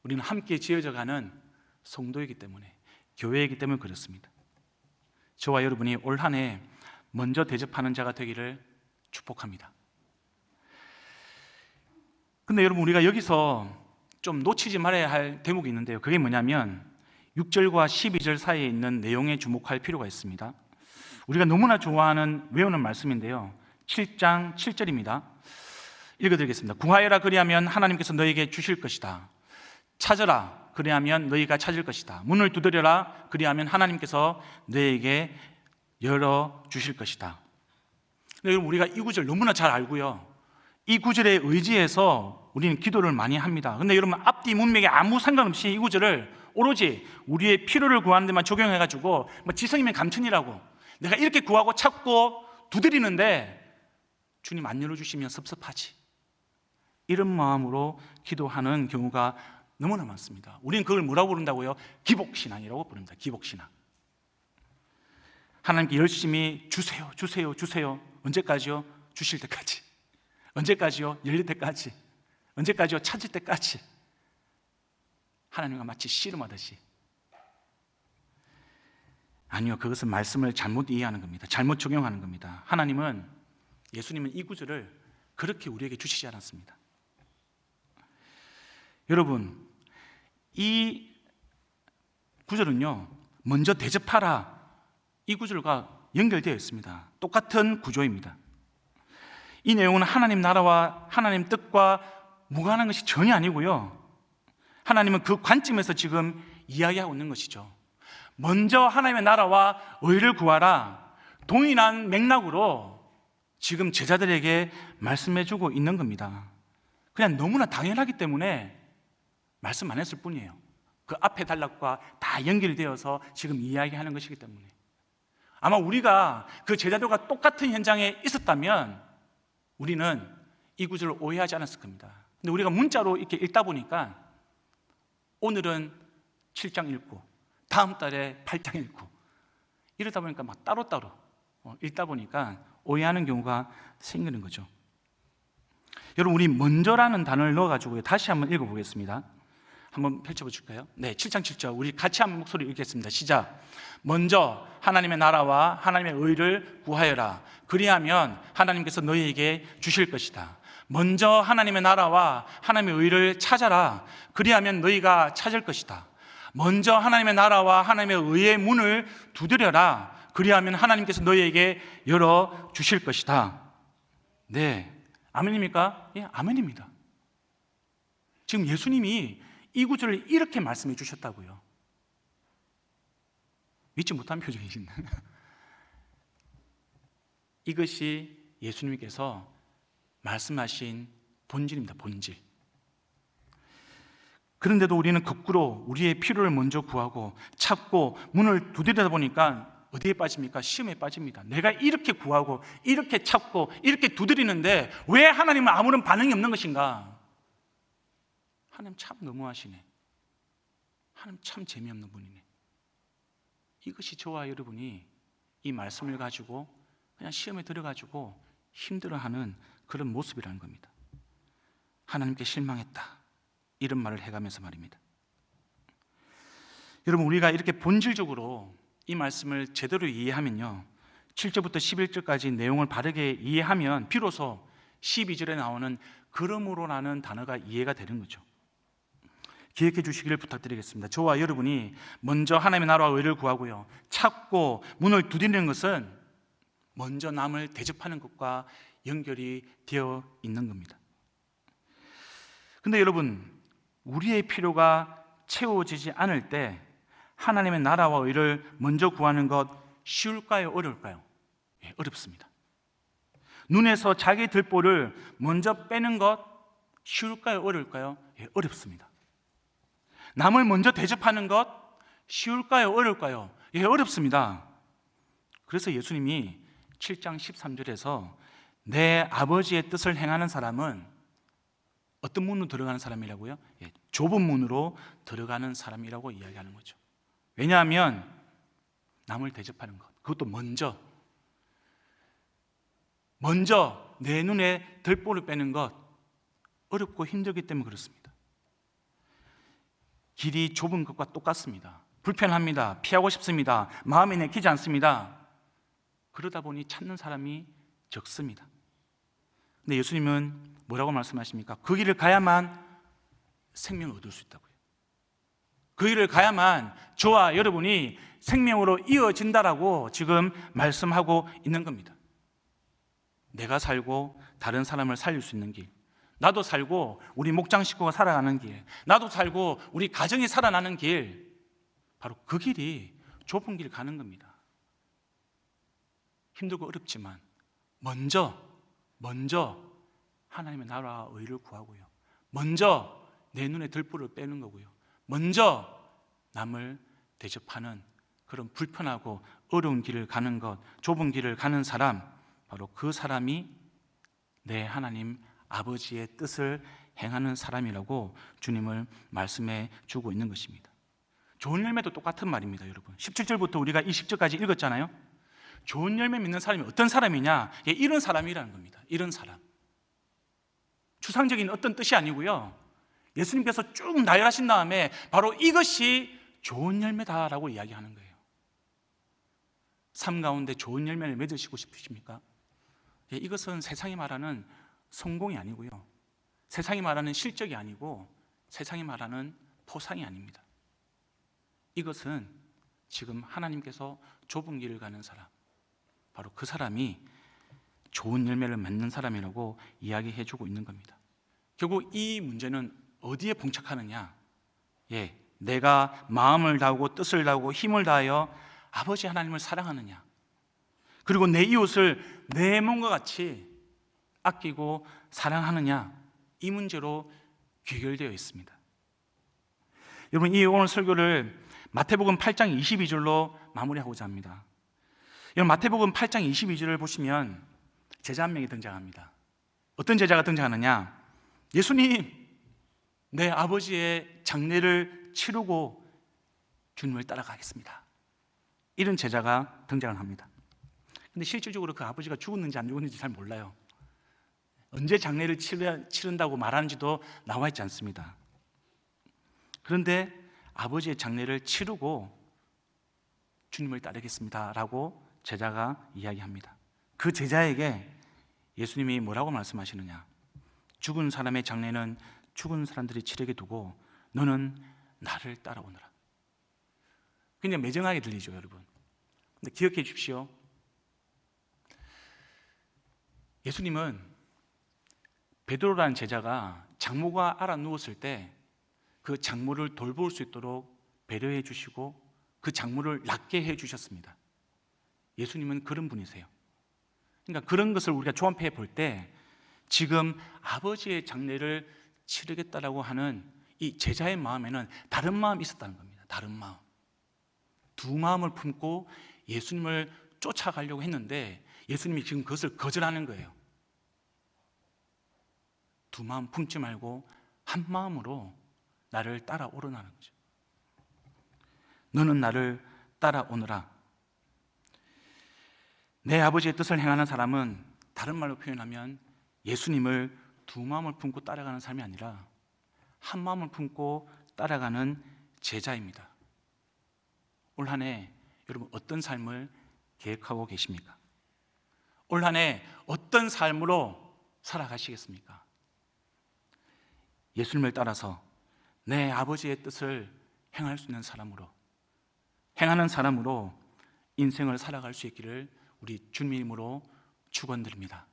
우리는 함께 지어져가는 성도이기 때문에, 교회이기 때문에 그렇습니다. 저와 여러분이 올 한 해 먼저 대접하는 자가 되기를 축복합니다. 근데 여러분, 우리가 여기서 좀 놓치지 말아야 할 대목이 있는데요. 그게 뭐냐면 6절과 12절 사이에 있는 내용에 주목할 필요가 있습니다. 우리가 너무나 좋아하는 외우는 말씀인데요. 7장 7절입니다. 읽어드리겠습니다. 구하여라, 그리하면 하나님께서 너에게 주실 것이다. 찾아라, 그리하면 너희가 찾을 것이다. 문을 두드려라, 그리하면 하나님께서 너에게 열어주실 것이다. 근데 여러분, 우리가 이 구절 너무나 잘 알고요, 이 구절에 의지해서 우리는 기도를 많이 합니다. 근데 여러분, 앞뒤 문맥에 아무 상관없이 이 구절을 오로지 우리의 필요를 구하는 데만 적용해가지고 뭐 지성이면 감천이라고 내가 이렇게 구하고 찾고 두드리는데 주님 안 열어주시면 섭섭하지, 이런 마음으로 기도하는 경우가 너무나 많습니다. 우리는 그걸 뭐라고 부른다고요? 기복신앙이라고 부릅니다. 기복신앙. 하나님께 열심히 주세요, 주세요, 주세요. 언제까지요? 주실 때까지. 언제까지요? 열릴 때까지. 언제까지요? 찾을 때까지. 하나님과 마치 씨름하듯이. 아니요, 그것은 말씀을 잘못 이해하는 겁니다. 잘못 적용하는 겁니다. 예수님은 이 구절을 그렇게 우리에게 주시지 않았습니다. 여러분, 이 구절은요, 먼저 대접하라, 이 구절과 연결되어 있습니다. 똑같은 구조입니다. 이 내용은 하나님 나라와 하나님 뜻과 무관한 것이 전혀 아니고요, 하나님은 그 관점에서 지금 이야기하고 있는 것이죠. 먼저 하나님의 나라와 의를 구하라, 동일한 맥락으로 지금 제자들에게 말씀해주고 있는 겁니다. 그냥 너무나 당연하기 때문에 말씀 안 했을 뿐이에요. 그 앞에 단락과 다 연결되어서 지금 이야기하는 것이기 때문에. 아마 우리가 그 제자들과 똑같은 현장에 있었다면 우리는 이 구절을 오해하지 않았을 겁니다. 근데 우리가 문자로 이렇게 읽다 보니까 오늘은 7장 읽고 다음 달에 8장 읽고 이러다 보니까 막 따로따로 읽다 보니까 오해하는 경우가 생기는 거죠. 여러분, 우리 먼저라는 단어를 넣어가지고 다시 한번 읽어보겠습니다. 한번 펼쳐보실까요? 네, 7장 7절 우리 같이 한번 목소리 읽겠습니다. 시작. 먼저 하나님의 나라와 하나님의 의를 구하여라. 그리하면 하나님께서 너희에게 주실 것이다. 먼저 하나님의 나라와 하나님의 의를 찾아라. 그리하면 너희가 찾을 것이다. 먼저 하나님의 나라와 하나님의 의의 문을 두드려라. 그리하면 하나님께서 너희에게 열어 주실 것이다. 네, 아멘입니까? 예, 아멘입니다. 지금 예수님이 이 구절을 이렇게 말씀해 주셨다고요. 믿지 못한 표정이신데 이것이 예수님께서 말씀하신 본질입니다. 본질. 그런데도 우리는 거꾸로 우리의 필요를 먼저 구하고 찾고 문을 두드리다 보니까 어디에 빠집니까? 시험에 빠집니다. 내가 이렇게 구하고 이렇게 찾고 이렇게 두드리는데 왜 하나님은 아무런 반응이 없는 것인가? 하나님 참 너무하시네. 하나님 참 재미없는 분이네. 이것이 저와 여러분이 이 말씀을 가지고 그냥 시험에 들어가지고 힘들어하는 그런 모습이라는 겁니다. 하나님께 실망했다, 이런 말을 해가면서 말입니다. 여러분, 우리가 이렇게 본질적으로 이 말씀을 제대로 이해하면요, 7절부터 11절까지 내용을 바르게 이해하면 비로소 12절에 나오는 그러므로라는 단어가 이해가 되는 거죠. 기억해 주시기를 부탁드리겠습니다. 저와 여러분이 먼저 하나님의 나라와 의를 구하고요, 찾고 문을 두드리는 것은 먼저 남을 대접하는 것과 연결이 되어 있는 겁니다. 근데 여러분, 우리의 필요가 채워지지 않을 때 하나님의 나라와 의를 먼저 구하는 것 쉬울까요? 어려울까요? 예, 어렵습니다. 눈에서 자기 들보를 먼저 빼는 것 쉬울까요? 어려울까요? 예, 어렵습니다. 남을 먼저 대접하는 것 쉬울까요? 어려울까요? 예, 어렵습니다. 그래서 예수님이 7장 13절에서 내 아버지의 뜻을 행하는 사람은 어떤 문으로 들어가는 사람이라고요? 예, 좁은 문으로 들어가는 사람이라고 이야기하는 거죠. 왜냐하면 남을 대접하는 것, 그것도 먼저 내 눈에 들보를 빼는 것 어렵고 힘들기 때문에 그렇습니다. 길이 좁은 것과 똑같습니다. 불편합니다. 피하고 싶습니다. 마음에 내키지 않습니다. 그러다 보니 찾는 사람이 적습니다. 근데 예수님은 뭐라고 말씀하십니까? 그 길을 가야만 생명을 얻을 수 있다고요. 그 길을 가야만 저와 여러분이 생명으로 이어진다라고 지금 말씀하고 있는 겁니다. 내가 살고 다른 사람을 살릴 수 있는 길, 나도 살고 우리 목장 식구가 살아가는 길, 나도 살고 우리 가정이 살아나는 길, 바로 그 길이 좁은 길 가는 겁니다. 힘들고 어렵지만 먼저 하나님의 나라와 의를 구하고요, 먼저 내 눈에 들보를 빼는 거고요, 먼저 남을 대접하는 그런 불편하고 어려운 길을 가는 것, 좁은 길을 가는 사람, 바로 그 사람이 내 하나님 아버지의 뜻을 행하는 사람이라고 주님을 말씀해 주고 있는 것입니다. 좋은 열매도 똑같은 말입니다, 여러분. 17절부터 우리가 20절까지 읽었잖아요. 좋은 열매 맺는 사람이 어떤 사람이냐? 이런 사람이라는 겁니다. 이런 사람. 추상적인 어떤 뜻이 아니고요, 예수님께서 쭉 나열하신 다음에 바로 이것이 좋은 열매다라고 이야기하는 거예요. 삶 가운데 좋은 열매를 맺으시고 싶으십니까? 이것은 세상이 말하는 성공이 아니고요, 세상이 말하는 실적이 아니고, 세상이 말하는 포상이 아닙니다. 이것은 지금 하나님께서 좁은 길을 가는 사람, 바로 그 사람이 좋은 열매를 맺는 사람이라고 이야기해 주고 있는 겁니다. 결국 이 문제는 어디에 봉착하느냐? 내가 마음을 다하고 뜻을 다하고 힘을 다하여 아버지 하나님을 사랑하느냐, 그리고 내 이웃을 내 몸과 같이 아끼고 사랑하느냐, 이 문제로 귀결되어 있습니다. 여러분, 이 오늘 설교를 마태복음 8장 22절로 마무리하고자 합니다. 여러분, 마태복음 8장 22절을 보시면 제자 한 명이 등장합니다. 어떤 제자가 등장하느냐? 예수님, 내 아버지의 장례를 치르고 주님을 따라가겠습니다. 이런 제자가 등장을 합니다. 근데 실질적으로 그 아버지가 죽었는지 안 죽었는지 잘 몰라요. 언제 장례를 치른다고 말하는지도 나와 있지 않습니다. 그런데 아버지의 장례를 치르고 주님을 따르겠습니다 라고 제자가 이야기합니다. 그 제자에게 예수님이 뭐라고 말씀하시느냐? 죽은 사람의 장례는 죽은 사람들이 치르게 두고 너는 나를 따라오너라. 그냥 매정하게 들리죠, 여러분. 근데 기억해 주십시오. 예수님은 베드로라는 제자가 장모가 알아 누웠을 때 그 장모를 돌볼 수 있도록 배려해 주시고 그 장모를 낫게 해 주셨습니다. 예수님은 그런 분이세요. 그러니까 그런 것을 우리가 조합해 볼 때 지금 아버지의 장례를 치르겠다라고 하는 이 제자의 마음에는 다른 마음이 있었다는 겁니다. 다른 마음. 두 마음을 품고 예수님을 쫓아가려고 했는데 예수님이 지금 그것을 거절하는 거예요. 두 마음 품지 말고 한 마음으로 나를 따라오라는 거죠. 너는 나를 따라오너라. 내 아버지의 뜻을 행하는 사람은 다른 말로 표현하면 예수님을 두 마음을 품고 따라가는 삶이 아니라 한 마음을 품고 따라가는 제자입니다. 올 한 해 여러분 어떤 삶을 계획하고 계십니까? 올 한 해 어떤 삶으로 살아가시겠습니까? 예수님을 따라서 내 아버지의 뜻을 행할 수 있는 사람으로, 행하는 사람으로 인생을 살아갈 수 있기를 우리 주님으로 축원드립니다.